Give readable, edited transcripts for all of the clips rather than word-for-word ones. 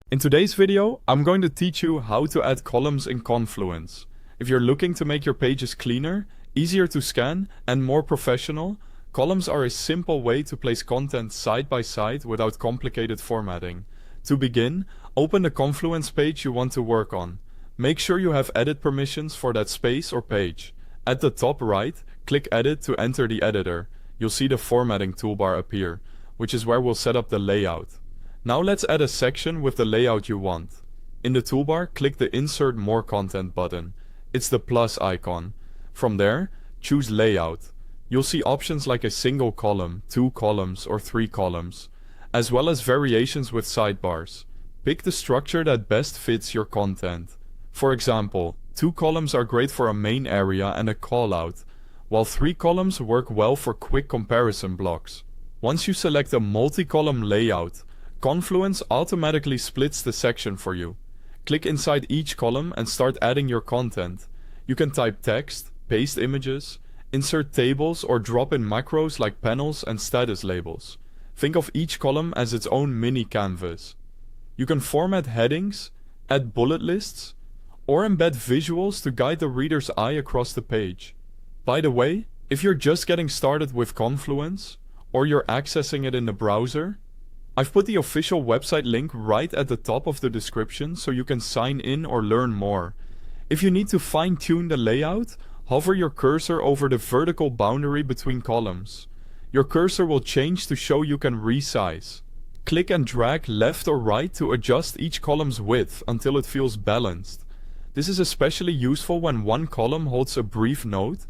In today's video, I'm going to teach you how to add columns in Confluence. If you're looking to make your pages cleaner, easier to scan, and more professional, columns are a simple way to place content side by side without complicated formatting. To begin, open the Confluence page you want to work on. Make sure you have edit permissions for that space or page. At the top right, click Edit to enter the editor. You'll see the formatting toolbar appear, which is where we'll set up the layout. Now let's add a section with the layout you want. In the toolbar, click the Insert More Content button. It's the plus icon. From there, choose Layout. You'll see options like a single column, 2 columns, or 3 columns, as well as variations with sidebars. Pick the structure that best fits your content. For example, 2 columns are great for a main area and a callout, while 3 columns work well for quick comparison blocks. Once you select a multi-column layout, Confluence automatically splits the section for you. Click inside each column and start adding your content. You can type text, paste images, insert tables, or drop in macros like panels and status labels. Think of each column as its own mini canvas. You can format headings, add bullet lists, or embed visuals to guide the reader's eye across the page. By the way, if you're just getting started with Confluence, or you're accessing it in the browser, I've put the official website link right at the top of the description so you can sign in or learn more. If you need to fine-tune the layout, hover your cursor over the vertical boundary between columns. Your cursor will change to show you can resize. Click and drag left or right to adjust each column's width until it feels balanced. This is especially useful when one column holds a brief note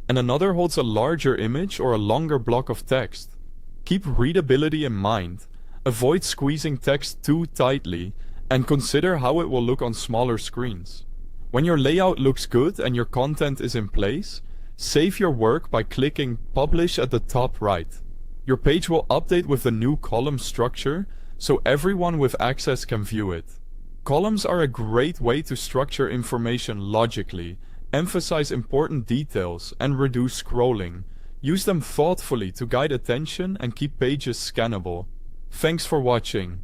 and another holds a larger image or a longer block of text. Keep readability in mind. Avoid squeezing text too tightly, and consider how it will look on smaller screens. When your layout looks good and your content is in place, save your work by clicking Publish at the top right. Your page will update with the new column structure, so everyone with access can view it. Columns are a great way to structure information logically, emphasize important details, and reduce scrolling. Use them thoughtfully to guide attention and keep pages scannable. Thanks for watching.